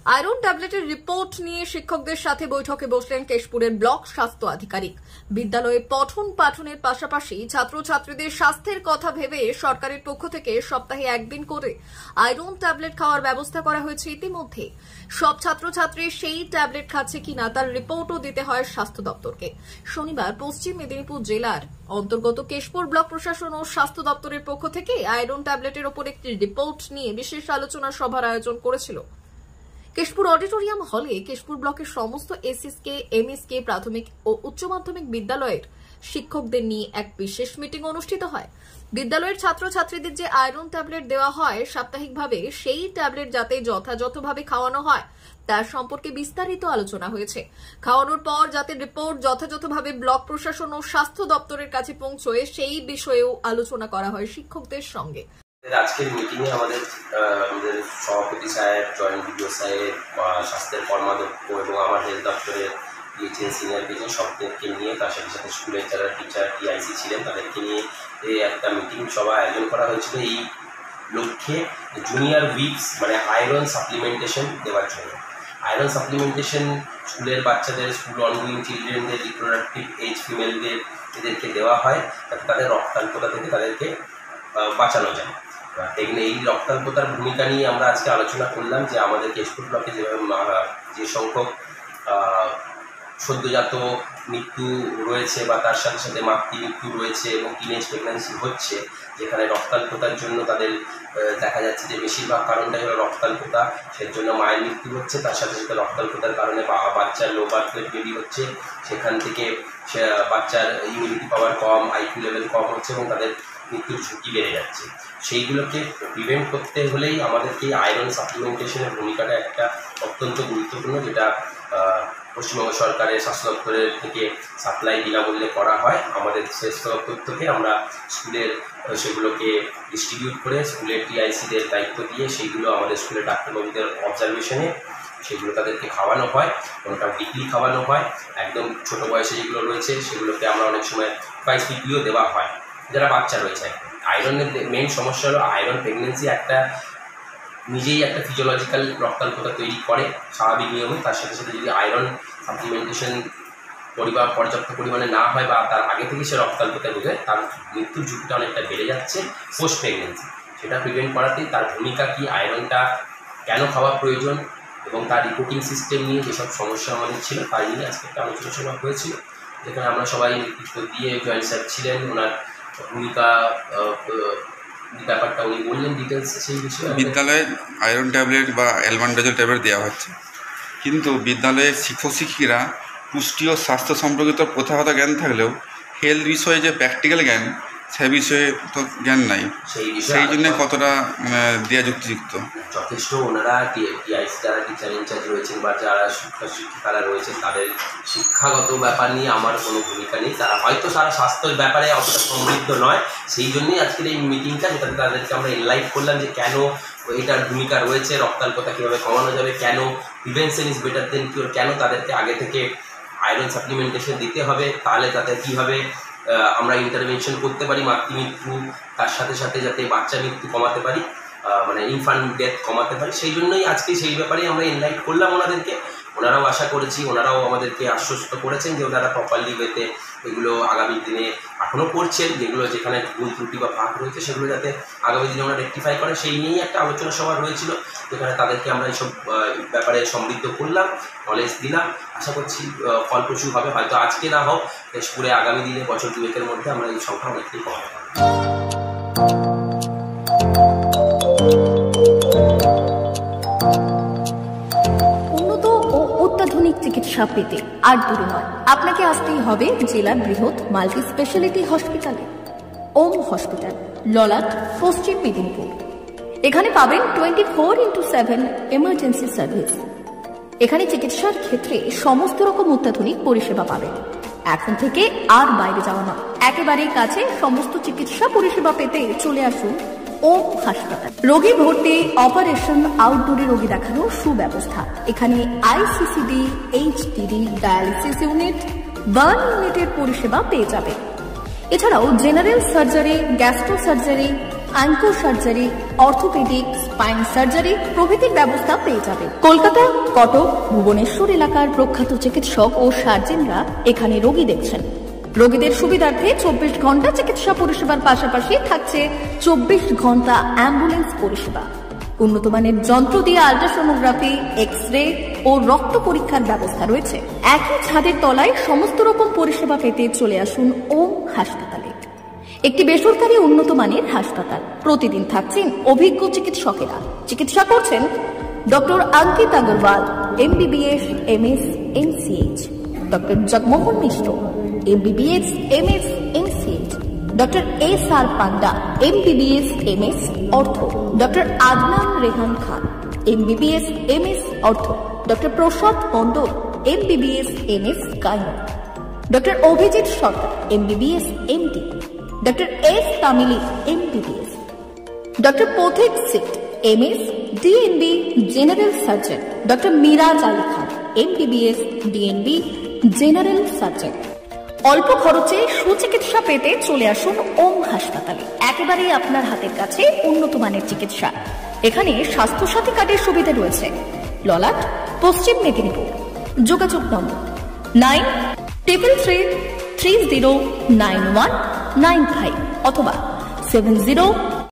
Iron ট্যাবলেটের report নিয়ে শিক্ষকদের সাথে বৈঠকে বসলেন কেশপুরের ব্লক স্বাস্থ্য আধিকারিক। বিদ্যালয়ে পঠন পাঠনের পাশাপাশি ছাত্রছাত্রীদের স্বাস্থ্যের কথা ভেবে সরকারের পক্ষ থেকে সপ্তাহে একদিন করে আয়রন ট্যাবলেট খাওয়ার ব্যবস্থা করা হয়েছে। ইতিমধ্যে সব ছাত্রছাত্রী সেই ট্যাবলেট খাচ্ছে কিনা তার রিপোর্টও দিতে হয় স্বাস্থ্য দপ্তরকে। শনিবার পশ্চিম মেদিনীপুর জেলার অন্তর্গত কেশপুর ব্লক প্রশাসন ও স্বাস্থ্য দপ্তরের পক্ষ থেকে আয়রন ট্যাবলেটের ওপর একটি রিপোর্ট নিয়ে বিশেষ আলোচনা সভার আয়োজন করেছিল। কেশপুর অডিটোরিয়াম হলে কেশপুর ব্লকের সমস্ত এসএসকে, এমএসকে প্রাথমিক ও উচ্চ মাধ্যমিক বিদ্যালয়ের শিক্ষকদের নিয়ে এক বিশেষ মিটিং অনুষ্ঠিত হয়। বিদ্যালয়ের ছাত্রছাত্রীদের যে আয়রন ট্যাবলেট দেওয়া হয় সাপ্তাহিকভাবে, সেই ট্যাবলেট যাতে যথাযথভাবে খাওয়ানো হয় তার সম্পর্কে বিস্তারিত আলোচনা হয়েছে। খাওয়ানোর পর যাতে রিপোর্ট যথাযথভাবে ব্লক প্রশাসন ও স্বাস্থ্য দপ্তরের কাছে পৌঁছয় সেই বিষয়েও আলোচনা করা হয় শিক্ষকদের সঙ্গে। আজকের মিটিংয়ে আমাদের সভাপতি সাহেব, জয়েন্ট বিডিও সাহেব, স্বাস্থ্যের কর্মাধ্যক্ষ এবং আমার হেলথ দপ্তরের পিএইচএন সিনিয়র পিএইচএন সবদেরকে নিয়ে, তার সাথে সাথে স্কুলের যারা টিচার টিআইসি ছিলেন তাদেরকে নিয়ে এই একটা মিটিং সভা আয়োজন করা হয়েছিল এই লক্ষ্যে জুনিয়র উইকস মানে আয়রন সাপ্লিমেন্টেশন দেওয়ার জন্য। আয়রন সাপ্লিমেন্টেশন স্কুলের বাচ্চাদের, স্কুল অনগোয়িং চিলড্রেনদের, রিপ্রোডাক্টিভ এজ ফিমেলদের এদেরকে দেওয়া হয় যাতে তাদের রক্তাল্পতা থেকে তাদেরকে বাঁচানো যায়। এই রক্তাল্পতার ভূমিকা নিয়ে আমরা আজকে আলোচনা করলাম যে আমাদের কেশপুর ব্লকে যে সংখ্যক সদ্যজাত মৃত্যু রয়েছে বা তার সাথে সাথে মাতৃ মৃত্যু রয়েছে এবং টিনেজ প্রেগন্যান্সি হচ্ছে, যেখানে রক্তাল্পতার জন্য তাদের দেখা যাচ্ছে যে বেশিরভাগ কারণটাই হলো রক্তাল্পতা, সেজন্য মায়ের মৃত্যু হচ্ছে। তার সাথে সাথে রক্তাল্পতার কারণে বাচ্চার লো বার্থ ওয়েট বেবি হচ্ছে, সেখান থেকে বাচ্চার ইমিউনিটি পাওয়ার কম, আইকিউ লেভেল কম হচ্ছে এবং তাদের মৃত্যুর ঝুঁকি বেড়ে যাচ্ছে। সেইগুলোকে প্রিভেন্ট করতে হলেই আমাদেরকে আয়রন সাপ্লিমেন্টেশনের ভূমিকাটা একটা অত্যন্ত গুরুত্বপূর্ণ, যেটা পশ্চিমবঙ্গ সরকারের স্বাস্থ্য দপ্তরের থেকে সাপ্লাই বিনামূল্যে করা হয়। আমাদের স্বাস্থ্য দপ্তর থেকে আমরা স্কুলের সেগুলোকে ডিস্ট্রিবিউট করে স্কুলের টিআইসিদের দায়িত্ব দিয়ে সেইগুলো আমাদের স্কুলের ডাক্তারবাবুদের অবজারভেশনে সেগুলো তাদেরকে খাওয়ানো হয়। কোনোটা উইকলি খাওয়ানো হয়। একদম ছোটো বয়সে যেগুলো রয়েছে সেগুলোকে আমরা অনেক সময় প্রাইস উইকলিও দেওয়া হয় যারা বাচ্চা রয়েছে। আয়রনের মেইন সমস্যা হলো আয়রন প্রেগনেন্সি নিজেই একটা ফিজিওলজিক্যাল রক্তাল্পতা তৈরি করে স্বাভাবিক নিয়মে। তার সাথে সাথে যদি আয়রন সাপ্লিমেন্টেশন পর্যাপ্ত পরিমাণে না হয় বা তার আগে থেকে সে রক্তাল্পতা ঢুকে, তার মৃত্যুর ঝুঁকিটা অনেকটা বেড়ে যাচ্ছে পোস্ট প্রেগনেন্সি। সেটা প্রিভেন্ট করাতেই তার ভূমিকা কি, আয়রনটা কেন খাওয়া প্রয়োজন এবং তার রিপোর্টিং সিস্টেম নিয়ে যেসব সমস্যা আমাদের ছিল তাই নিয়ে আজকে একটা আলোচনা সভা হয়েছিল, যেখানে আমরা সবাই নেতৃত্ব দিয়ে জয়েন্ট স্যার ছিলেন, ওনার ভূমিকা ব্যাপারটা উনি বললেন ডিটেলস সেই বিষয়ে। বিদ্যালয়ে আয়রন ট্যাবলেট বা অ্যালবান্ডাজল ট্যাবলেট দেওয়া হচ্ছে, কিন্তু বিদ্যালয়ের শিক্ষক শিক্ষিকারা পুষ্টি ও স্বাস্থ্য সম্পর্কিত প্রথাগত জ্ঞান থাকলেও হেলথ বিষয়ে যে প্র্যাকটিক্যাল জ্ঞান সে বিষয়ে তো জ্ঞান নাই। সেই জন্য কতটা দেওয়া যুক্তিযুক্ত? যথেষ্ট ওনারা টিআইসি যারা টিচার ইনচার্জ রয়েছেন বা যারা শিক্ষিকারা রয়েছেন তাদের শিক্ষাগত ব্যাপার নিয়ে আমার কোনো ভূমিকা নেই। তারা হয়তো সারা স্বাস্থ্যের ব্যাপারে অতটা সমৃদ্ধ নয়, সেই জন্যই আজকের এই মিটিংটা, যেটাতে তাদেরকে আমরা এনলাইট করলাম যে কেন এটার ভূমিকা রয়েছে, রক্তাল্পতা কীভাবে কমানো যাবে, কেন prevention is better then cure, কেন তাদেরকে আগে থেকে আয়রন সাপ্লিমেন্টেশন দিতে হবে, তাহলে তাদের কীভাবে আমরা ইন্টারভেনশন করতে পারি মাতৃমৃত্যু, তার সাথে সাথে যাতে বাচ্চা মৃত্যু কমাতে পারি, মানে ইনফ্যান্ট ডেথ কমাতে পারি। সেই জন্যই আজকে সেই ব্যাপারে আমরা ইনলাইট করলাম ওনাদেরকে। ওনারাও আশা করেছি, ওনারাও আমাদেরকে আশ্বস্ত করেছেন যে ওনারা প্রপারলি ওয়েতে এগুলো আগামী দিনে এখনও করছেন, যেগুলো যেখানে ভুল ত্রুটি বা ফাঁক রয়েছে সেগুলো যাতে আগামী দিনে ওনারা রেকটিফাই করে, সেই নিয়েই একটা আলোচনা সভা হয়েছিল, যেখানে তাদেরকে আমরা এইসব ব্যাপারে সমৃদ্ধ করলাম, নলেজ দিলাম। আশা করছি ফলপ্রসূ হবে, হয়তো আজকে না হোক কেশপুরে আগামী দিনে বছর দুয়েকের মধ্যে আমরা এই সংখ্যা অনেকটাই কমাতে পারব। চিকিৎসা পেতে আর দূরে নয়, আপনাকে আসতেই হবে জেলার বৃহৎ মাল্টি স্পেশালিটি হসপিটালে, ওম হসপিটাল, ললাট, পশ্চিম মেদিনীপুর। এখানে পাবেন 24/7 এমার্জেন্সি সার্ভিস। এখানে চিকিৎসার ক্ষেত্রে সমস্ত রকম অত্যাধুনিক পরিষেবা পাবেন। এখন থেকে আর বাইরে যাওয়া নয়, একেবারেই কাছে সমস্ত চিকিৎসা পরিষেবা পেতে চলে আসুন ওম হাসপাতাল। রোগী ভর্তি, অপারেশন, আউটডোরে রোগী দেখানোর সুব্যবস্থা। এখানে ICCD, HDD, dialysis unit, burn ইউনিটের পরিষেবা পেয়ে যাবে। এছাড়াও general surgery, gastro surgery, onco surgery, orthopaedic, spine surgery প্রভৃতির ব্যবস্থা পেয়ে যাবে। কলকাতা, কটক, ভুবনেশ্বর এলাকার প্রখ্যাত চিকিৎসক ও সার্জনরা এখানে রোগী দেখছেন। রোগীদের সুবিধার্থে 24 ঘন্টা চিকিৎসা পরিষেবার পাশাপাশি থাকছে 24 ঘন্টা অ্যাম্বুলেন্স পরিষেবা। উন্নত মানের যন্ত্র দিয়ে আল্ট্রাসোনোগ্রাফি, এক্স-রে ও রক্ত পরীক্ষার ব্যবস্থা রয়েছে। একই ছাদের তলায় সমস্ত রকম পরিষেবা পেতে চলে আসুন ওম হাসপাতালে, একটি বেসরকারি উন্নত মানের হাসপাতাল। প্রতিদিন থাকছেন অভিজ্ঞ চিকিৎসকেরা। চিকিৎসা করছেন doctor Ankit Agarwal, MBBS, MS, MCH, doctor Jagmohan Mishra, MBBS, MS, MCH, doctor SR Panda, MBBS, MS, ortho, doctor Adnan Rehan Khan, MBBS, MS, ortho, doctor Prasad Mondal, MBBS, MS, gynae, doctor Abhijit Sarkar, MBBS, MD, doctor S Tamili, MBBS, doctor Pathik Sit, MS, DNB, general surgeon, doctor Miraj Ali Khan, MBBS, DNB, general surgeon. অল্প খরচে সুচিকিৎসা পেতে চলে আসুন ওম হাসপাতালে। একেবারেই আপনার হাতের কাছে উন্নত মানের চিকিৎসা। এখানে স্বাস্থ্যসাথী কার্ডের সুবিধা রয়েছে। ললাট, পশ্চিম মেদিনীপুর। যোগাযোগ নম্বর 9333309195 অথবা 70